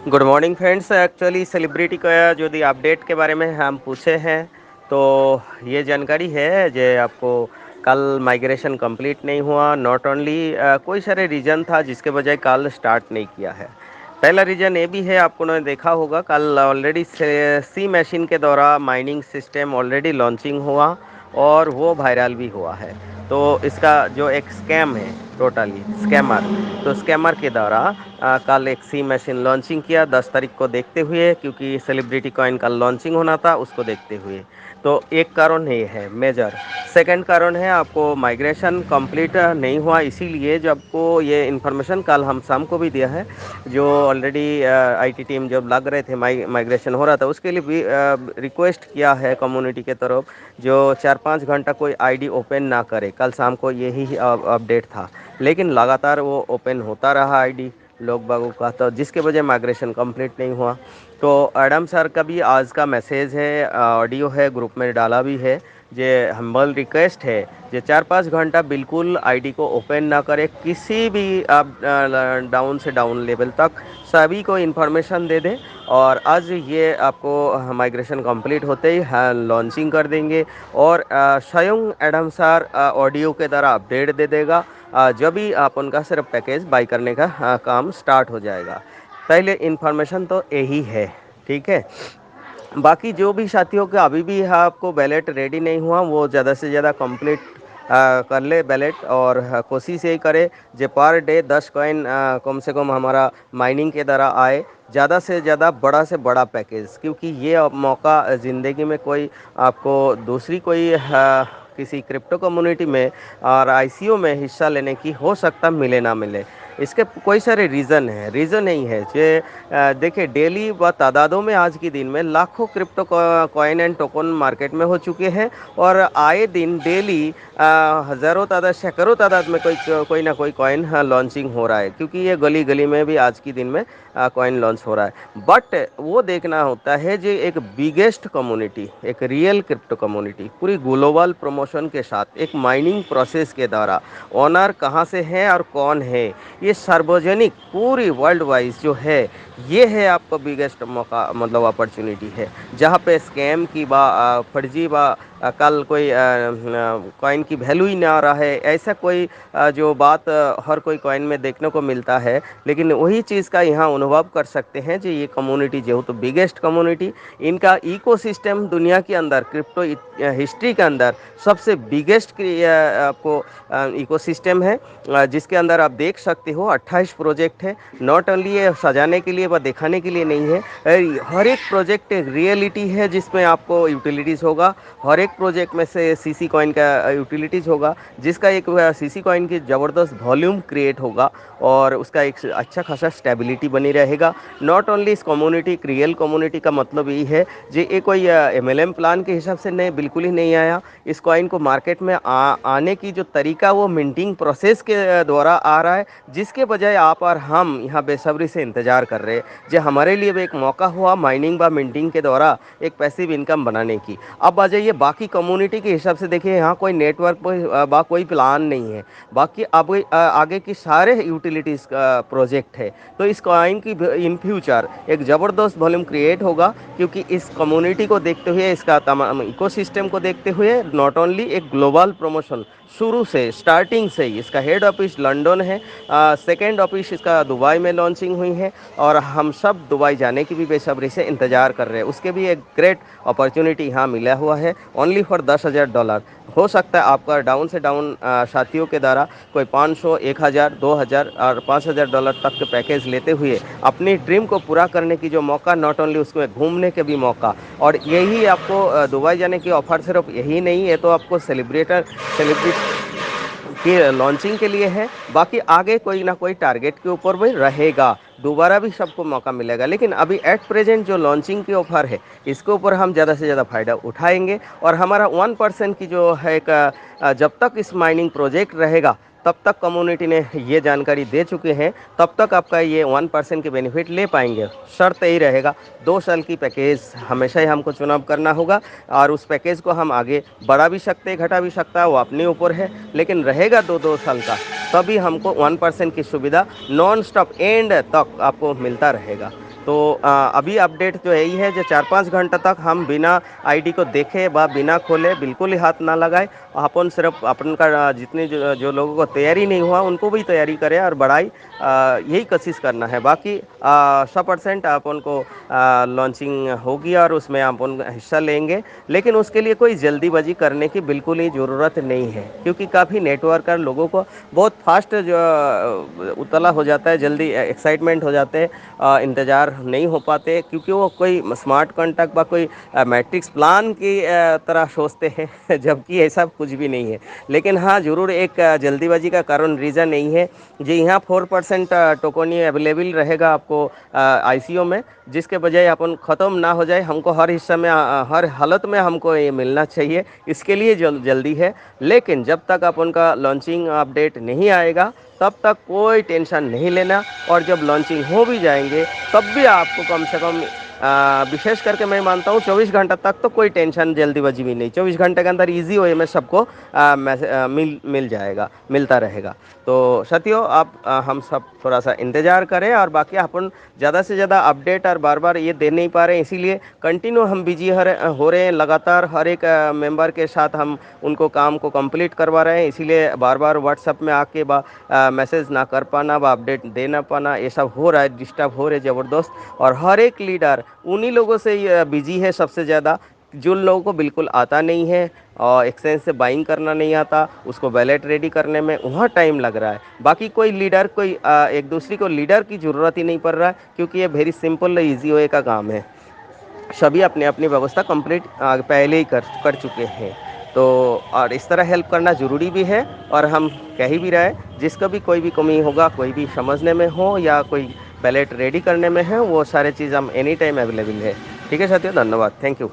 Good morning friends. Actually celebrity का यदि update के बारे में हम पूछे हैं तो ये जानकारी है जो आपको कल माइग्रेशन कंप्लीट नहीं हुआ। नॉट ओनली कोई सारे रीज़न था जिसके बजाय कल स्टार्ट नहीं किया है। पहला रीज़न ये भी है, आपको ने देखा होगा कल ऑलरेडी सी मशीन के द्वारा माइनिंग सिस्टम ऑलरेडी लॉन्चिंग हुआ और वो वायरल भी हुआ है। तो इसका जो एक स्कैम है, टोटली स्कैमर, तो स्कैमर के द्वारा कल एक सी मशीन लॉन्चिंग किया 10 तारीख को देखते हुए, क्योंकि सेलिब्रिटी कॉइन कल लॉन्चिंग होना था उसको देखते हुए। तो एक कारण ये है मेजर। सेकंड कारण है आपको माइग्रेशन कंप्लीट नहीं हुआ, इसीलिए जब आपको ये इन्फॉर्मेशन कल हम शाम को भी दिया है। जो ऑलरेडी आईटी टीम जब लग रहे थे माइग्रेशन हो रहा था उसके लिए भी रिक्वेस्ट किया है कम्युनिटी के तरफ, जो 4-5 घंटा कोई आईडी ओपन ना करे। कल शाम को यही अपडेट था, लेकिन लगातार वो ओपन होता रहा आईडी लोग बागों का, तो जिसके वजह माइग्रेशन कंप्लीट नहीं हुआ। तो एडम सर का भी आज का मैसेज है, ऑडियो है, ग्रुप में डाला भी है। जे हम्बल रिक्वेस्ट है जे 4-5 घंटा बिल्कुल आईडी को ओपन ना करें, किसी भी आप डाउन से डाउन लेवल तक सभी को इन्फॉर्मेशन दे दें। और आज ये आपको माइग्रेशन कंप्लीट होते ही लॉन्चिंग कर देंगे और स्वयं एडम सर ऑडियो के द्वारा अपडेट दे देगा। जब भी आप उनका सिर्फ पैकेज बाई करने का काम स्टार्ट हो जाएगा। पहले इन्फॉर्मेशन तो यही है, ठीक है। बाकी जो भी साथियों का अभी भी है आपको बैलेट रेडी नहीं हुआ, वो ज़्यादा से ज़्यादा कंप्लीट कर ले बैलेट, और कोशिश यही करे जो पर डे 10 कॉइन कम से कम हमारा माइनिंग के द्वारा आए, ज़्यादा से ज़्यादा बड़ा से बड़ा पैकेज, क्योंकि ये अब मौका ज़िंदगी में कोई आपको दूसरी कोई किसी क्रिप्टो कम्युनिटी में और आईसीओ में हिस्सा लेने की हो सकता मिले ना मिले। इसके कोई सारे रीज़न हैं, रीज़न नहीं है जे देखिए डेली व तादादों में आज के दिन में लाखों crypto coin and token market में हो चुके हैं, और आए दिन डेली हज़ारों तादाद सैकड़ों तादाद में कोई ना कोई कॉइन लॉन्चिंग हो रहा है, क्योंकि ये गली गली में भी आज के दिन में कॉइन लॉन्च हो रहा है। बट वो देखना होता है जो एक बिगेस्ट कम्युनिटी, एक रियल क्रिप्टो कम्युनिटी पूरी ग्लोबल प्रमोशन के साथ एक माइनिंग प्रोसेस के द्वारा ओनर कहाँ से हैं और कौन है, ये सार्वजनिक पूरी वर्ल्ड वाइज जो है, ये है आपका बिगेस्ट मौका, मतलब अपॉर्चुनिटी है, जहाँ पे स्कैम की फर्जी कल कोई कॉइन की वैल्यू ही ना रहा है, ऐसा कोई जो बात हर कोई कॉइन में देखने को मिलता है। लेकिन वही चीज़ का यहाँ अनुभव कर सकते हैं जो ये कम्युनिटी जो तो बिगेस्ट कम्युनिटी, इनका इकोसिस्टम दुनिया के अंदर क्रिप्टो हिस्ट्री के अंदर सबसे बिगेस्ट आपको इकोसिस्टम है, जिसके अंदर आप देख सकते हो 28 प्रोजेक्ट है। नॉट ओनली ये सजाने के लिए व दिखाने के लिए नहीं है, हर एक प्रोजेक्ट एक रियलिटी है जिसमें आपको यूटिलिटीज़ होगा। हर एक प्रोजेक्ट में से सीसी कॉइन का यूटिलिटीज़ होगा, जिसका एक सीसी कॉइन की ज़बरदस्त वॉल्यूम क्रिएट होगा और उसका एक अच्छा खासा स्टेबिलिटी बनी रहेगा। नॉट ओनली इस कम्युनिटी, एक रियल कम्युनिटी का मतलब यही है जो ये कोई एमएलएम प्लान के हिसाब से नहीं, बिल्कुल ही नहीं आया। इस कॉइन को मार्केट में आने की जो तरीका वो मिंटिंग प्रोसेस के द्वारा आ रहा है, जिसके बजाय आप और हम यहाँ बेसब्री से इंतज़ार कर रहे हैं जो हमारे लिए भी एक मौका हुआ माइनिंग व मिंटिंग के द्वारा एक पैसिव इनकम बनाने की। अब आ जाइए बाकी कम्युनिटी के हिसाब से, देखिए यहाँ कोई नेटवर्क बा कोई प्लान नहीं है, बाकी अब आगे की सारे यूटिलिटीज़ का प्रोजेक्ट है। तो इस कॉइन की इन फ्यूचर एक ज़बरदस्त वॉल्यूम क्रिएट होगा, क्योंकि इस कम्युनिटी को देखते हुए, इसका तमाम इकोसिस्टम को देखते हुए, नॉट ओनली एक ग्लोबल प्रमोशन शुरू से स्टार्टिंग से ही इसका हेड ऑफिस लंदन है, सेकेंड ऑफिस इसका दुबई में लॉन्चिंग हुई है, और हम सब दुबई जाने की भी बेसब्री से इंतज़ार कर रहे हैं। उसके भी एक ग्रेट अपॉर्चुनिटी यहाँ मिला हुआ है, ओनली फॉर $10,000। हो सकता है आपका डाउन से डाउन साथियों के द्वारा कोई 500, 1000, 2000 और $5000 तक के पैकेज लेते हुए अपनी ड्रीम को पूरा करने की जो मौका, नॉट ओनली उसमें घूमने के भी मौका, और यही आपको दुबई जाने की ऑफ़र सिर्फ यही नहीं है, तो आपको सेलिब्रेट की लॉन्चिंग के लिए है। बाकी आगे कोई ना कोई टारगेट के ऊपर भी रहेगा, दोबारा भी सबको मौका मिलेगा, लेकिन अभी एट प्रेजेंट जो लॉन्चिंग की ऑफ़र है इसके ऊपर हम ज़्यादा से ज़्यादा फ़ायदा उठाएंगे। और हमारा 1% की जो है जब तक इस माइनिंग प्रोजेक्ट रहेगा तब तक कम्युनिटी ने ये जानकारी दे चुके हैं, तब तक आपका ये 1% के बेनिफिट ले पाएंगे। शर्त यही रहेगा 2 साल की पैकेज हमेशा ही हमको चुनाव करना होगा, और उस पैकेज को हम आगे बढ़ा भी सकते हैं, घटा भी सकता है, वो अपने ऊपर है, लेकिन रहेगा 2-2 साल का, तभी हमको 1% की सुविधा नॉन स्टॉप एंड तक आपको मिलता रहेगा। तो अभी अपडेट जो यही है जो 4-5 घंटा तक हम बिना आईडी को देखे व बिना खोले बिल्कुल ही हाथ ना लगाए। अपन सिर्फ अपन का जितने जो लोगों को तैयारी नहीं हुआ उनको भी तैयारी करें और बढ़ाई, यही कोशिश करना है। बाकी 100% अपन को लॉन्चिंग होगी और उसमें अपन हिस्सा लेंगे, लेकिन उसके लिए कोई जल्दीबाजी करने की बिल्कुल ही ज़रूरत नहीं है, क्योंकि काफ़ी नेटवर्क और लोगों को बहुत फास्ट जो उतला हो जाता है, जल्दी एक्साइटमेंट हो जाते हैं, इंतज़ार नहीं हो पाते, क्योंकि वो कोई स्मार्ट कॉन्टैक्ट व कोई मैट्रिक्स प्लान की तरह सोचते हैं जबकि ऐसा कुछ भी नहीं है। लेकिन हाँ, ज़रूर एक जल्दीबाजी का कारण रीज़न नहीं है। जी यहाँ 4% टोकन अवेलेबल रहेगा आपको आईसीओ में, जिसके बजाय अपन ख़त्म ना हो जाए, हमको हर हिस्से में हर हालत में हमको ये मिलना चाहिए, इसके लिए जल्दी है। लेकिन जब तक अपन का लॉन्चिंग अपडेट नहीं आएगा तब तक कोई टेंशन नहीं लेना, और जब लॉन्चिंग हो भी जाएंगे तब भी आपको कम से कम विशेष करके मैं मानता हूँ 24 घंटा तक तो कोई टेंशन जल्दीबाजी भी नहीं, 24 घंटे के अंदर इजी वे में सबको मिल जाएगा, मिलता रहेगा। तो साथियों आप हम सब थोड़ा सा इंतज़ार करें, और बाकी अपन ज़्यादा से ज़्यादा अपडेट और बार बार ये दे नहीं पा रहे हैं, इसीलिए कंटिन्यू हम बिजी हो रहे हैं, लगातार हर एक मेंबर के साथ हम उनको काम को कंप्लीट करवा रहे हैं, इसीलिए बार बार व्हाट्सएप में आके मैसेज ना कर पाना व अपडेट दे ना पाना, ये सब हो रहा है, डिस्टर्ब हो रहे ज़बरदस्त। और हर एक लीडर उन्हीं लोगों से बिजी है सबसे ज़्यादा, जिन लोगों को बिल्कुल आता नहीं है और एक्सचेंज से बाइंग करना नहीं आता, उसको वैलेट रेडी करने में वहाँ टाइम लग रहा है। बाकी कोई लीडर कोई एक दूसरे को लीडर की ज़रूरत ही नहीं पड़ रहा है, क्योंकि ये वेरी सिंपल ईजी वे का काम है। सभी अपनी अपनी व्यवस्था कंप्लीट पहले ही कर चुके हैं। तो और इस तरह हेल्प करना ज़रूरी भी है, और हम कह ही भी रहे, जिसका भी कोई भी कमी होगा, कोई भी समझने में हो या कोई बैलेट रेडी करने में है, वो सारे चीज़ हम एनी टाइम अवेलेबल है। ठीक है साथियों, धन्यवाद, थैंक यू।